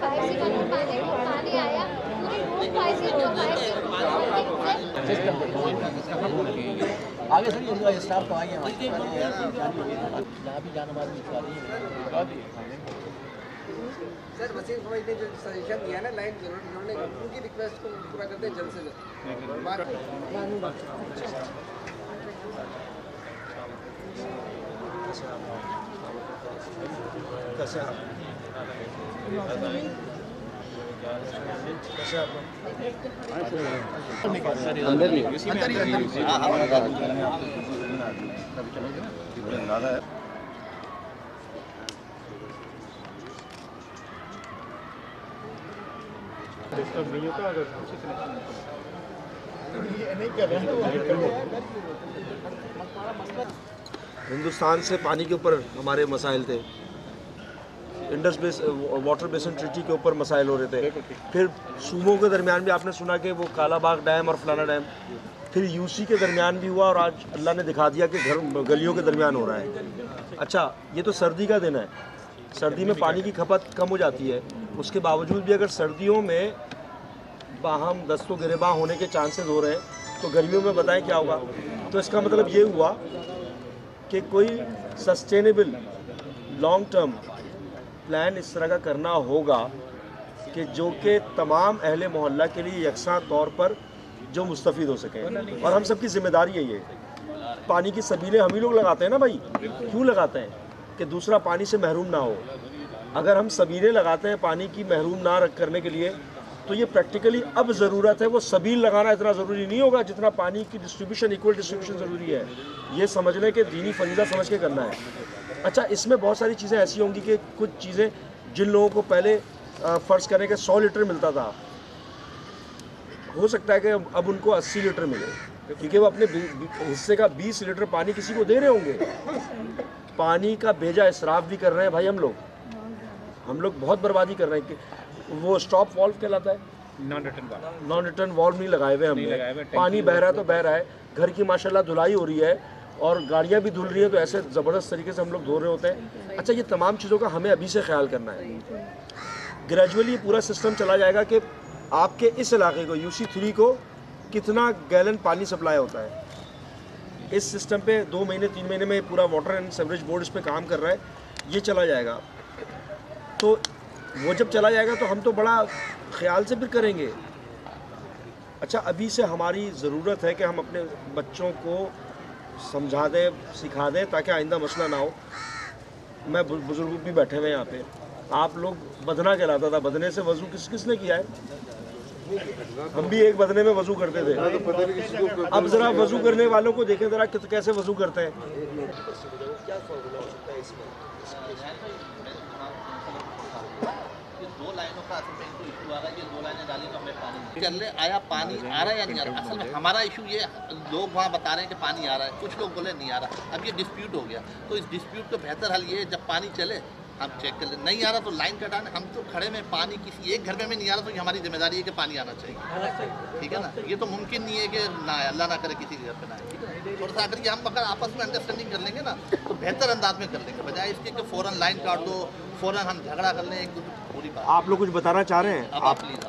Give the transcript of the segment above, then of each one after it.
पानी आया आगे सर ये स्टाफ तो आएंगे यहाँ भी जाने वाली सर वसीम फवाद ने जो सजेशन दिया ना लाइन जोड़ने उनकी रिक्वेस्ट को पूरा करते हैं जल्द से जल्द। अंदर नहीं हिंदुस्तान से पानी के ऊपर हमारे मसाइल थे, इंडस वाटर बेसिन ट्रीटी के ऊपर मसाइल हो रहे थे, फिर सूबों के दरमियान भी आपने सुना कि वो कालाबाग डैम और फलाना डैम, फिर यूसी के दरमियान भी हुआ और आज अल्लाह ने दिखा दिया कि गलियों के दरमियान हो रहा है। अच्छा, ये तो सर्दी का दिन है, सर्दी में पानी की खपत कम हो जाती है, उसके बावजूद भी अगर सर्दियों में बाहम दस्तों गिरेबां होने के चांसेस हो रहे हैं तो गर्मियों में बताएं क्या होगा। तो इसका मतलब ये हुआ कि कोई सस्टेनेबल लॉन्ग टर्म प्लान इस तरह का करना होगा कि जो कि तमाम अहले मोहल्ला के लिए यकसा तौर पर जो मुस्तफ़ीद हो सके, और हम सब की जिम्मेदारी है ये। पानी की सबीलें हम ही लोग लगाते हैं ना भाई, क्यों लगाते हैं कि दूसरा पानी से महरूम ना हो। अगर हम सबीलें लगाते हैं पानी की महरूम ना करने के लिए, तो ये प्रैक्टिकली अब ज़रूरत है वो सबील लगाना इतना ज़रूरी नहीं होगा जितना पानी की डिस्ट्रीब्यूशन, इक्वल डिस्ट्रीब्यूशन ज़रूरी है। ये समझने के दीनी फरीज़ा समझ के करना है। अच्छा, इसमें बहुत सारी चीज़ें ऐसी होंगी कि कुछ चीज़ें जिन लोगों को पहले फ़र्ज़ करें कि 100 लीटर मिलता था, हो सकता है कि अब उनको 80 लीटर मिले, क्योंकि वो अपने हिस्से का 20 लीटर पानी किसी को दे रहे होंगे। पानी का बेजा इसराफ भी कर रहे हैं भाई हम लोग बहुत बर्बादी कर रहे हैं। कि वो स्टॉप वॉल्व कहलाता है, नॉन रिटर्न वॉल्व नहीं लगाए हुए हमने। पानी बह रहा है तो बह रहा है, घर की माशाल्लाह धुलाई हो रही है और गाड़ियाँ भी धुल रही हैं, तो ऐसे ज़बरदस्त तरीके से हम लोग धो रहे होते हैं। अच्छा, ये तमाम चीज़ों का हमें अभी से ख्याल करना है। ग्रेजुअली पूरा सिस्टम चला जाएगा कि आपके इस इलाके को UC3 को कितना गैलन पानी सप्लाई होता है। इस सिस्टम पे 2 महीने 3 महीने में पूरा वाटर एंड सीवरेज बोर्ड इस पर काम कर रहा है, ये चला जाएगा। तो वो जब चला जाएगा तो हम तो बड़ा ख्याल से फिर करेंगे। अच्छा, अभी से हमारी ज़रूरत है कि हम अपने बच्चों को समझा दें, सिखा दें, ताकि आइंदा मसला ना हो। मैं बुज़ुर्ग भी बैठे हुए यहाँ पे, आप लोग बदना कहलाता था, बदने से वज़ू किसने किया है? हम भी एक बदने में वज़ू करते थे। अब ज़रा वज़ू करने वालों को देखें ज़रा कैसे वज़ू करते हैं। चल रहे आया पानी आ रहा है या नहीं आ रहा। असल में हमारा इशू ये, लोग वहाँ बता रहे हैं कि पानी आ रहा है, कुछ लोग बोले नहीं आ रहा। अब ये डिस्प्यूट हो गया, तो इस डिस्प्यूट का बेहतर हल ये है, जब पानी चले हम चेक कर ले, नहीं आ रहा तो लाइन कटाने। हम तो खड़े में पानी किसी एक घर में नहीं आ रहा तो ये हमारी जिम्मेदारी है कि पानी आना चाहिए, ठीक है ना। ये तो मुमकिन नहीं है कि ना अल्लाह ना करे किसी घर पे ना आए, ठीक है। थोड़ा सा अगर ये हम अगर आपस में अंडरस्टैंडिंग कर लेंगे ना तो बेहतर अंदाज में कर लेंगे, बजाय इसके कि फ़ौरन लाइन काट दो, फ़ौरन हम झगड़ा कर लें एक दूसरे पूरी बात। आप लोग कुछ बताना चाह रहे हैं? आप प्लीज़।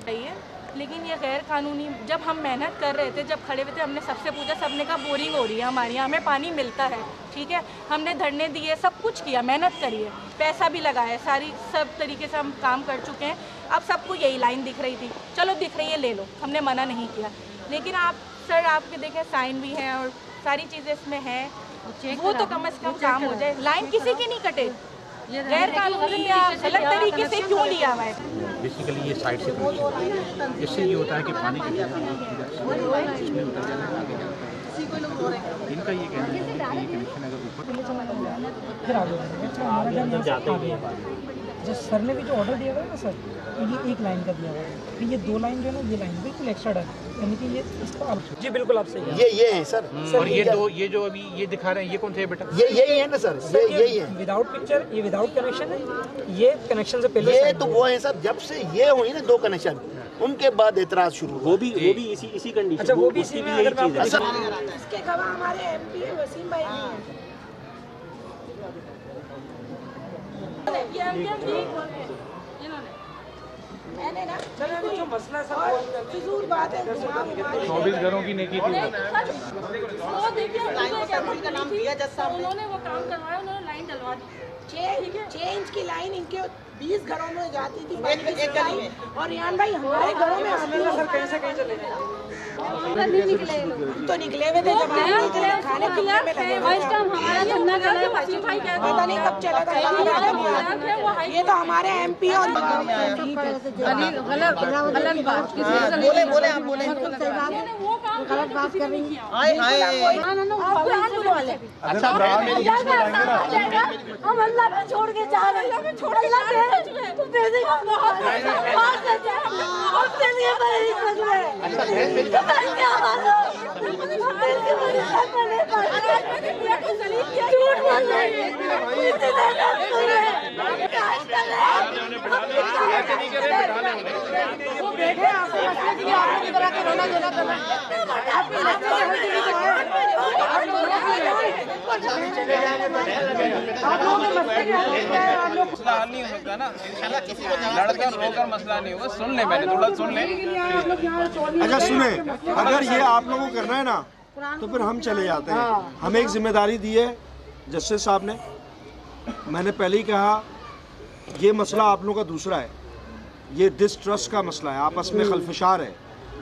लेकिन ये गैर कानूनी, जब हम मेहनत कर रहे थे, जब खड़े हुए थे, हमने सबसे पूछा, सबने कहा बोरिंग हो रही है हमारे यहाँ, हमें पानी मिलता है, ठीक है। हमने धरने दिए, सब कुछ किया, मेहनत करी है, पैसा भी लगाया, सब तरीके से हम काम कर चुके हैं। अब सबको यही लाइन दिख रही थी, चलो दिख रही है ले लो, हमने मना नहीं किया। लेकिन आप सर आपके देखें साइन भी हैं और सारी चीज़ें इसमें हैं, वो तो कम से कम काम हो जाए। लाइन किसी की नहीं कटे, गैर कानूनी या गलत तरीके से क्यों लिया हुआ है। बेसिकली ये साइड से इससे ये होता है कि पानी इसमें उतर जाना है, आगे जाता है। इनका ये कहना है कि ये कनेक्शन अगर ऊपर जाते हैं जो सर ने भी जो ऑर्डर दिया हुआ है ना सर, तो ये एक लाइन का दिया हुआ है, फिर ये 2 लाइन जो है ना, ये लाइन बिल्कुल एक्स्ट्रा है, यानी कि ये इसको आप जी बिल्कुल आप सही है। ये है सर। और ये जो अभी ये दिखा रहे हैं, ये कौन थे बेटा? यही है ना सर, यही है विदाउट पिक्चर, ये विदाउट कनेक्शन है, ये कनेक्शन से पहले ये तो वो है सर। जब से ये हुई ना 2 कनेक्शन, उनके बाद एतराज शुरू, वो भी इसी कंडीशन। अच्छा, वो भी इसी में अगर मैं इसके गवाह हमारे MP वसीम भाई हैं। ये हम क्या ठीक हो गए इन्होंने मसला सर फिजूल बात है। 24 घरों की नेकी थी वो देखिए का नाम दिया जैसा उन्होंने वो काम करवाया, उन्होंने लाइन डलवा दी। 6 इंच की लाइन इनके 20 घरों में जाती थी एक गली में, और यान भाई हमारे घरों में आती है। सर कहीं से कहीं चले गए तो निकले हुए थे जब खाने पीने में लगे पता नहीं कब चला था। ये तो हमारे MP और गलत बात बोले आप बोले वो काम गलत बात कर रही है। अच्छा हम अल्लाह पे छोड़ के जा रहे हैं, अल्लाह पे दे देगा बहुत हल नहीं हो सकता ना, लड़कर रोकर मसला नहीं होगा। सुन ले, मैंने थोड़ा सुन ले। अच्छा सुने, अगर ये आप लोगों को करना है ना तो फिर हम चले जाते हैं। हमें एक जिम्मेदारी दी है जस्टिस साहब ने। मैंने पहले ही कहा ये मसला आप लोगों का दूसरा है, ये डिस्ट्रस्ट का मसला है, आपस में खलफशार है।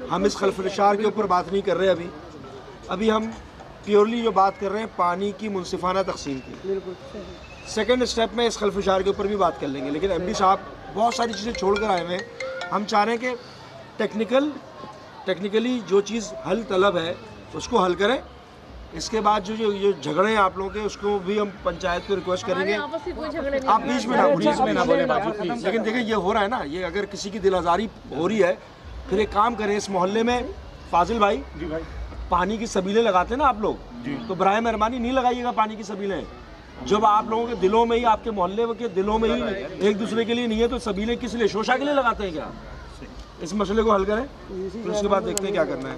हम इस खलफशार के ऊपर बात नहीं कर रहे अभी हम प्योरली जो बात कर रहे हैं पानी की मुनसिफाना तकसीम की। सेकेंड स्टेप में इस खलफशार के ऊपर भी बात कर लेंगे, लेकिन MD साहब बहुत सारी चीज़ें छोड़ कर आए हुए हैं। हम चाह रहे हैं कि टेक्निकली जो चीज़ हल तलब है उसको हल करें। इसके बाद जो झगड़े हैं आप लोगों के, उसको भी हम पंचायत को रिक्वेस्ट करेंगे आप बीच में ना बोले बाबू प्लीज। लेकिन देखिए ये हो रहा है ना, ये अगर किसी की दिल आज़ारी हो रही है फिर एक काम करें, इस मोहल्ले में फाजिल भाई पानी की सबीलें लगाते हैं ना आप लोग, तो बराए मेहरबानी नहीं लगाइएगा पानी की सबीलें। जब आप लोगों के दिलों में ही, आपके मोहल्ले के दिलों में ही एक दूसरे के लिए नहीं है तो सबीलें किस लिए, शोशा के लिए लगाते हैं क्या? इस मसले को हल करें, फिर उसके बाद देखते हैं क्या करना है।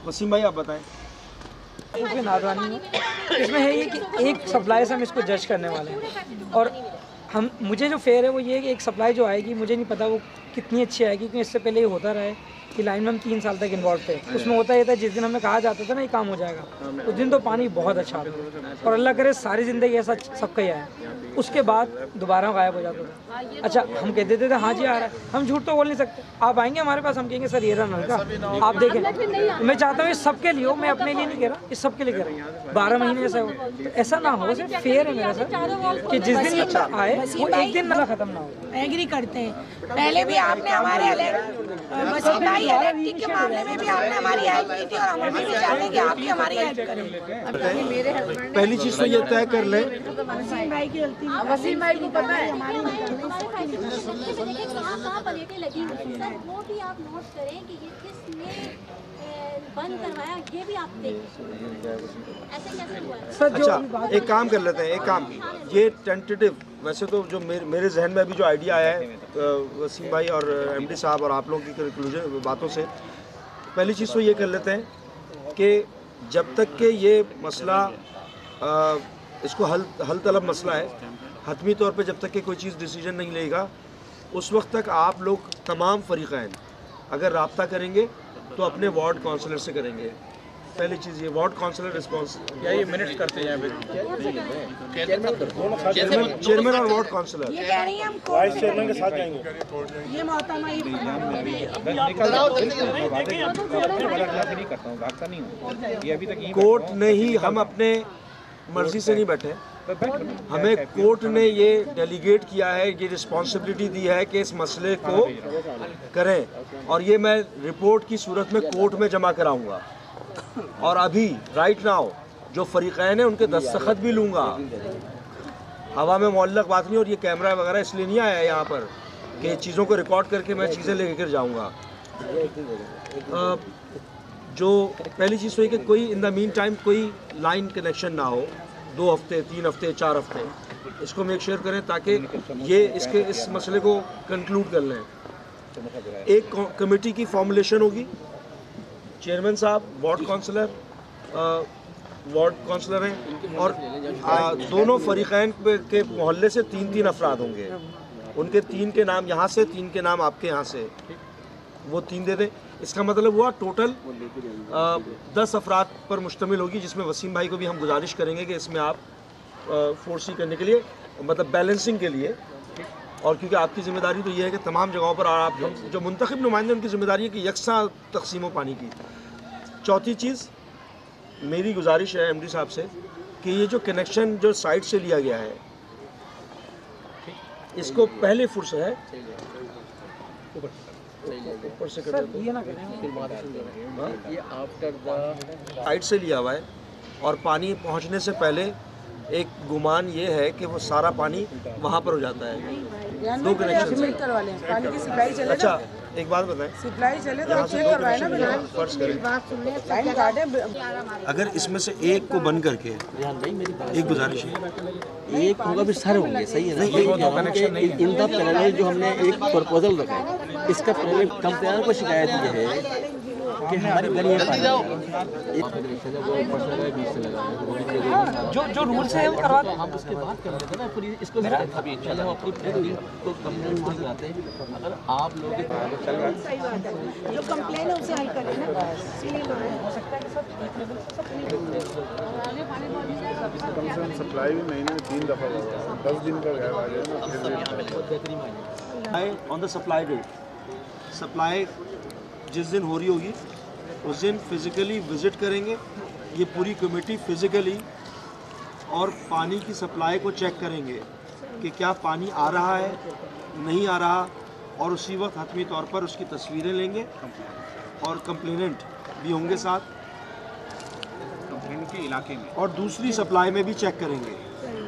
वसीम भाई आप बताएं। इसमें नादानी है, इसमें है ये कि एक सप्लाई से हम इसको जज करने वाले हैं, और हम मुझे जो फेयर है वो ये है कि एक सप्लाई जो आएगी मुझे नहीं पता वो कितनी अच्छी आएगी, क्योंकि इससे पहले ये होता रहा है कि लाइन में हम 3 साल तक इन्वॉल्व थे। उसमें होता ये था जिस दिन हमें कहा जाता था ना ये काम हो जाएगा, उस दिन तो पानी बहुत अच्छा आता और अल्लाह करे सारी ज़िंदगी ऐसा सबका ही आया, उसके बाद दोबारा गायब हो जाता था। अच्छा हम कह देते थे हाँ जी आ रहा है, हम झूठ तो बोल नहीं सकते। आप आएंगे हमारे पास, हम कहेंगे सर ये रहा नलका, आप देखें। मैं चाहता हूँ इस सबके लिए हो, मैं अपने लिए नहीं कह रहा, इस सबके लिए कह रहा हूँ। 12 महीने ऐसा हो तो ऐसा ना हो, सिर्फ फेयर है मेरा सर कि जिस दिन आए वो एक दिन मेरा ख़त्म ना हो। एग्री करते हैं। पहले भी आपने हमारे वसीम भाई इलेक्ट्रिक के मामले में भी आपने हमारी हेल्प की थी, और हम भी चाहते हैं कि आप भी हमारी हेल्प करें। पहली चीज़ तो ये तय कर लें, वसीम भाई की गलती वसीम भाई को पता है हमारी कहाँ प्लेटें लगी हुई थी सर, वो भी आप नोट करें कि ये किसने बंद करवाया, ये भी आप देखें ऐसे कैसे हुआ। अच्छा एक काम कर लेते हैं, एक काम ये टेंटेटिव, वैसे तो जो मेरे जहन में अभी जो आइडिया आया है वसीम भाई और MD साहब और आप लोगों की कंक्लूजन बातों से, पहली चीज़ तो ये कर लेते हैं कि जब तक कि ये मसला इसको हल तलब मसला है, हतमी तौर पे जब तक कि कोई चीज़ डिसीजन नहीं लेगा उस वक्त तक आप लोग तमाम फरीक़ैन अगर रब्ता करेंगे तो अपने वार्ड काउंसलर से करेंगे। पहली चीज़ ये वार्ड काउंसलर रिस्पॉन्स क्या ये मिनट्स करते हैं चेयरमैन और वार्ड काउंसलर ये कह रही है हम वाइस चेयरमैन के साथ जाएंगे। ये मोहतरमा कोर्ट ने ही, हम अपने मर्जी से नहीं बैठे, हमें कोर्ट ने ये डेलीगेट किया है, ये रिस्पॉन्सिबिलिटी दी है कि इस मसले को करें, और ये मैं रिपोर्ट की सूरत में कोर्ट में जमा कराऊंगा। और अभी राइट नाउ जो फरीक़ैन हैं उनके दस्तखत भी लूँगा। हवा में मुअल्लक़ बात नहीं, और ये कैमरा वगैरह इसलिए नहीं आया यहाँ पर कि चीज़ों को रिकॉर्ड करके मैं चीज़ें लेकर जाऊँगा। जो पहली चीज़ तो ये कि कोई इन द मीन टाइम कोई लाइन कनेक्शन ना हो, 2 हफ्ते 3 हफ्ते 4 हफ्ते, इसको मेक श्योर करें ताकि ये इस मसले को कंक्लूड कर लें। एक कमेटी की फॉर्मुलेशन होगी, चेयरमैन साहब, वार्ड काउंसलर हैं, और दोनों फरीक़ैन के मोहल्ले से 3-3 अफराद होंगे, उनके 3 के नाम यहाँ से, 3 के नाम आपके यहाँ से, वो 3 दे दें। इसका मतलब हुआ टोटल 10 अफराद पर मुश्तमिल होगी, जिसमें वसीम भाई को भी हम गुजारिश करेंगे कि इसमें आप फोर्सी करने के लिए, मतलब बैलेंसिंग के लिए, और क्योंकि आपकी ज़िम्मेदारी तो ये है कि तमाम जगहों पर, और आप हम जो मुंतखब नुमाइंदे उनकी ज़िम्मेदारी है कि यकसा तकसीम पानी की। चौथी चीज़ मेरी गुजारिश है MD साहब से कि ये जो कनेक्शन जो साइड से लिया गया है, इसको पहले फुर्स है ऊपर से कर दो, ये आफ्टर द साइड से लिया हुआ है, और पानी पहुंचने से पहले एक गुमान ये है कि वो सारा पानी वहाँ पर हो जाता है। 2 कनेक्शन करवाले पानी की सप्लाई चले। अच्छा एक बात बताएं, सप्लाई चले तो चेक करवाए ना बिना फर्ज करें लाइन काटे। अगर इसमें से एक को बंद करके, एक गुजारिश है, एक होगा फिर सारे होंगे, सही है ना? ये कनेक्शन नहीं इन द पैरेलल जो हमने एक प्रपोजल रखा है, इसका पहले कंप्लेनर को शिकायत ये है कि हमारी गली में पानी जो रूल्स है वो करवा, हम उसके बाद कर लेते हैं ना, फिर इसको अभी चलो हम अपनी तो कंप्लेन वहाँ कराते हैं। अगर आप लोग जो कंप्लेन है उसे हल करें ना, इसीलिए हो सकता है कि सब कम से कम सप्लाई भी महीने में 3 दफ़ा होगा, 10 दिन का गैप आ जाए ना। On the supply date, supply जिस दिन हो रही होगी उस दिन फिज़िकली विज़िट करेंगे ये पूरी कमेटी फिज़िकली, और पानी की सप्लाई को चेक करेंगे कि क्या पानी आ रहा है, नहीं आ रहा, और उसी वक्त हतमी तौर पर उसकी तस्वीरें लेंगे, और कंप्लेनेंट भी होंगे साथ कंप्लेनेंट के इलाके में, और दूसरी सप्लाई में भी चेक करेंगे।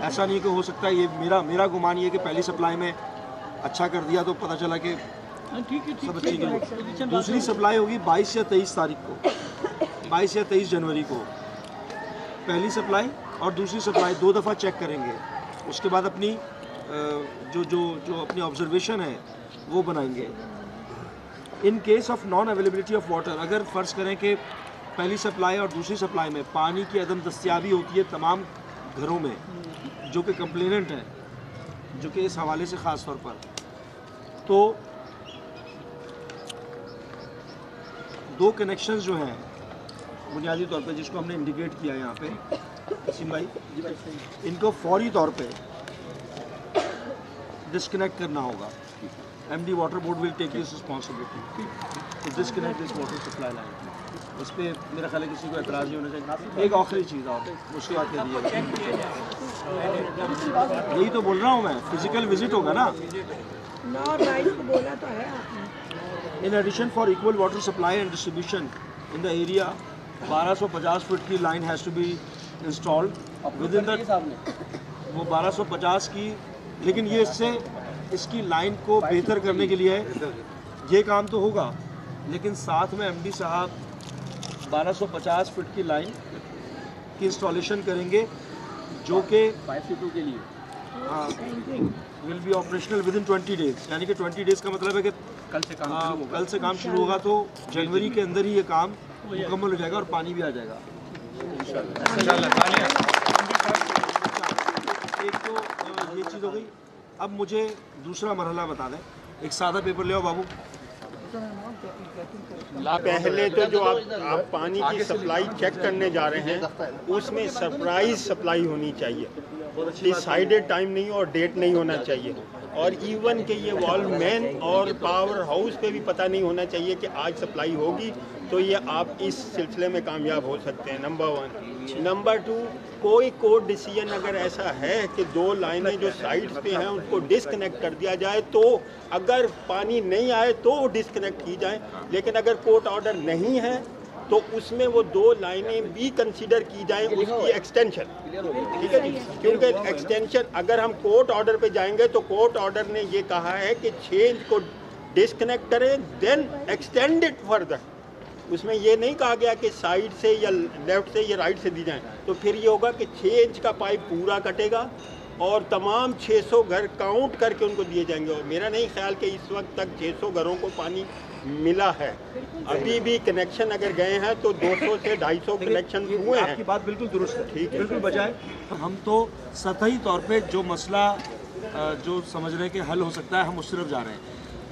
ऐसा नहीं कि हो सकता है, ये मेरा गुमान ये है कि पहली सप्लाई में अच्छा कर दिया तो पता चला कि सब अच्छी की। दूसरी सप्लाई होगी 22 या 23 तारीख को, 22 या 23 जनवरी को पहली सप्लाई, और दूसरी सप्लाई 2 दफ़ा चेक करेंगे। उसके बाद अपनी जो अपनी ऑब्जर्वेशन है वो बनाएंगे। In case of non availability of water, अगर फ़र्ज़ करें कि पहली सप्लाई और दूसरी सप्लाई में पानी की अदम दस्तियाबी होती है तमाम घरों में, जो कि कंप्लेनेंट हैं, जो कि इस हवाले से ख़ास तौर पर, तो 2 कनेक्शंस जो हैं बुनियादी तौर पे, जिसको हमने इंडिकेट किया यहाँ पे वसीम भाई, इनको फौरी तौर पे डिस्कनेक्ट करना होगा। MD water board will take this responsibility to disconnect this water supply line. इस पर मेरा ख्याल है किसी को एतराज़ नहीं होना चाहिए। एक आखिरी चीज़ और उसके बाद कह दिया, यही तो बोल रहा हूँ मैं, फिजिकल विजिट होगा ना। बोला तो है आपने। In addition, for equal water supply and distribution in the area, 1250 foot की line has to be installed with in the, वो 1250 की, लेकिन ये इसकी लाइन को बेहतर करने के लिए है। ये काम तो होगा, लेकिन साथ में MD साहब 1250 फुट की लाइन की इंस्टॉलेशन करेंगे, जो कि 5 के लिए हाँ will be operational with in 20 days. यानी कि 20 डेज़ का मतलब है कि कल से काम शुरू होगा, तो जनवरी के अंदर ही ये काम मुकम्मल हो जाएगा और पानी भी आ जाएगा एक तो ये चीज़ हो गई। अब मुझे दूसरा मरहला बता दें, एक सादा पेपर ले आओ बाबू। पहले तो जो आप पानी की सप्लाई चेक करने जा रहे हैं, उसमें सरप्राइज सप्लाई होनी चाहिए, डिसाइडेड टाइम नहीं और डेट नहीं होना चाहिए, और इवन के ये वॉलमैन और पावर हाउस पे भी पता नहीं होना चाहिए कि आज सप्लाई होगी, तो ये आप इस सिलसिले में कामयाब हो सकते हैं, नंबर 1। नंबर 2, कोई कोर्ट डिसीजन अगर ऐसा है कि 2 लाइनें जो साइड्स पे हैं उनको डिस्कनेक्ट कर दिया जाए, तो अगर पानी नहीं आए तो डिस्कनेक्ट की जाए, लेकिन अगर कोर्ट ऑर्डर नहीं है तो उसमें वो 2 लाइनें भी कंसीडर की जाएं, उसकी एक्सटेंशन, ठीक है जी। क्योंकि एक्सटेंशन अगर हम कोर्ट ऑर्डर पे जाएंगे तो कोर्ट ऑर्डर ने ये कहा है कि चेंज को डिस्कनेक्ट करें देन एक्सटेंड इट फर्दर। उसमें ये नहीं कहा गया कि साइड से या लेफ़्ट से या राइट से दी जाएं, तो फिर ये होगा कि 6 इंच का पाइप पूरा कटेगा और तमाम 600 घर काउंट करके उनको दिए जाएंगे। और मेरा नहीं ख्याल कि इस वक्त तक 600 घरों को पानी मिला है। अभी भी कनेक्शन अगर गए हैं तो 200 से 250 कनेक्शन हुए हैं। आपकी बात बिल्कुल दुरुस्त है, ठीक है, बिल्कुल बजाय हम तो सतही तौर पे जो मसला जो समझ रहे हैं कि हल हो सकता है, हम उस तरफ जा रहे हैं।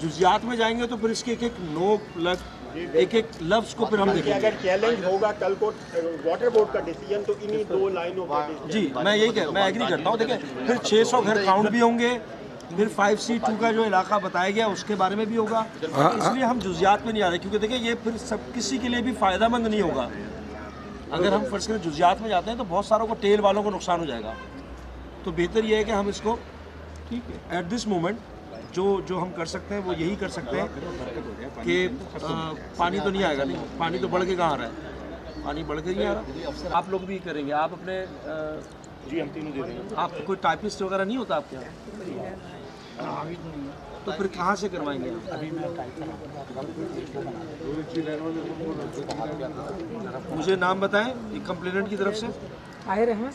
जुजियात में जाएंगे तो फिर इसके एक एक नोक लग एक एक लफ्ज को फिर हम देखिए, देखेंगे। अगर चैलेंज होगा कल को वाटर बोर्ड का डिसीजन तो इन्हीं 2 लाइनों पे जी मैं एग्री करता हूँ। देखिए फिर 600 घर काउंट भी होंगे, फिर 5C2 का जो इलाका बताया गया उसके बारे में भी होगा। इसलिए हम जुजियात में नहीं आ रहे, क्योंकि देखिए ये फिर सब किसी के लिए भी फ़ायदेमंद नहीं होगा। अगर हम फर्ज करें जुजियात में जाते हैं तो बहुत सारों को, टेल वालों को नुकसान हो जाएगा। तो बेहतर ये है कि हम इसको एट दिस मोमेंट जो हम कर सकते हैं वो यही कर सकते हैं कि पानी तो नहीं आएगा, नहीं पानी तो बढ़ के कहाँ आ रहा है, पानी बढ़ के नहीं आ रहा। आप लोग भी करेंगे, आप अपने जी हम तीनों दे देंगे। आप कोई टाइपिस्ट वगैरह नहीं होता आपके यहाँ? तो फिर कहाँ से करवाएंगे आप? अभी मैं टाइप मुझे नाम बताएं एक कंप्लेनेंट की तरफ से। ताहिर अहमद।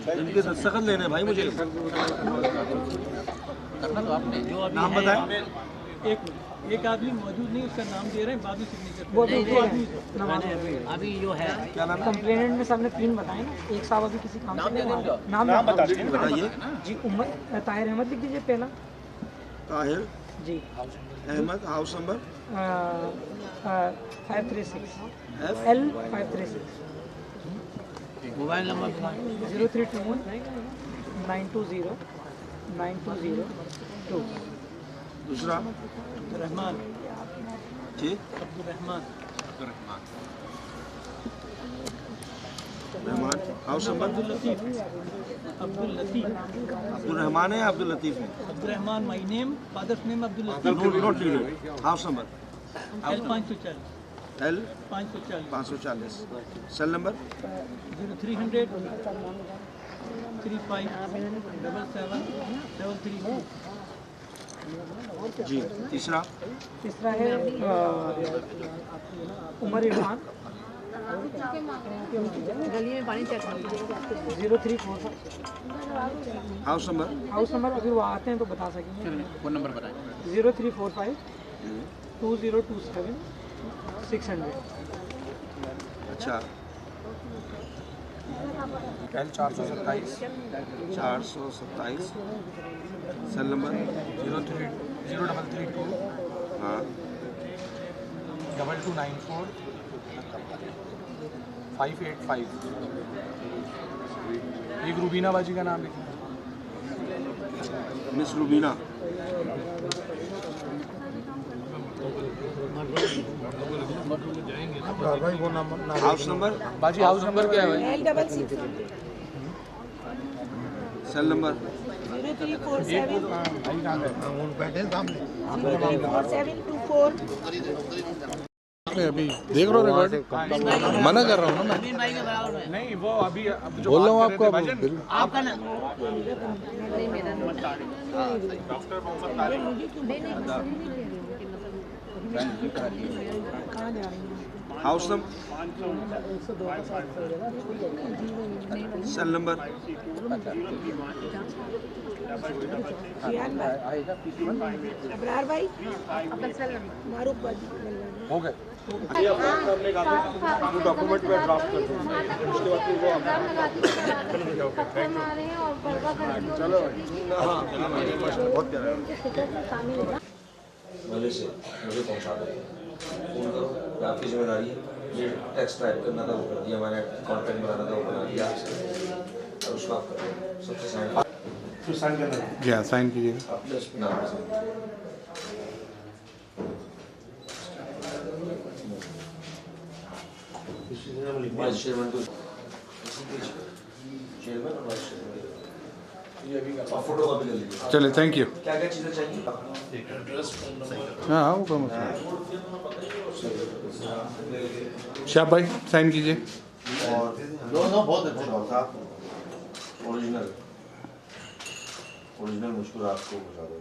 इनके दस्तखत लेने भाई मुझे। नाम बताएं। एक आदमी मौजूद नहीं, उसका नाम दे रहे हैं, बाद में सिग्नेचर वो अभी जो है क्या नाम? कंप्लेनेंट में सबने 3 बताए ना, एक साहब अभी किसी काम से नाम बता दीजिए। बताइए जी। ताहिर अहमद लिख दीजिए पहला। Tahir ji Ahmed, house number 536 L 536। Mobile number 0321 920 9202। दूसरा रहमान जी रहमान रहमान, हाउस नंबर अब्दुल लतीफ अब्दुल रहमान है, अब्दुल लतीफ है। Abdul Rahman my name, father's name Abdul Latif. Note लीजिए। House number L 540 L 540 540। Cell number 0300 35 77732। जी। तीसरा है उमर इरफान। गली में पानी चेक 0345। हाउस नंबर अगर वो आते हैं तो बता सकेंगे। फोन नंबर बताएं। 0345 2027 600। अच्छा। L 427 सेल नंबर 0332 हाँ 2294 585। एक रूबीना बाजी का नाम लिखिए। मिस रूबीना। हाउस नंबर बाजी हाउस नंबर क्या है भाई? L 66 cell number 0347 4724। अभी देख रहे हो रिकॉर्ड, मना कर रहा हूँ ना मैं। नहीं वो अभी जो बोल रहा हूँ बात आपको। कर रहे थे भाईजान, आपका नाम doctor Mohammad Tariq. House number cell number Abrar भाई मारूफ भाई हो गए। डॉक्यूमेंट पे ड्राफ्ट कर दो, उसके बाद फिर वो चलो। हाँ बहुत प्यारा है। भले से मुझे पहुँचा दो, फ़ोन करो, ये आपकी जिम्मेदारी है। ये टेक्स्ट टाइप करना था वो कर दिया मैंने, कॉन्टेंट बनाना था वो बना दिया और उसको आप करो सबसे साइन। फिर साइन करना है। जी हाँ साइन कीजिए। अपने नाम से वाइस चेयरमैन को चेयरमैन और वाइस चेयरमैन ये अभी का फोटो कॉपी ले लीजिए। चलिए थैंक यू। क्या क्या चीज़ें चाहिए? हाँ वो कम शाह भाई साइन कीजिए। और बहुत अच्छा था। ओरिजिनल मुझको आपको बता दो।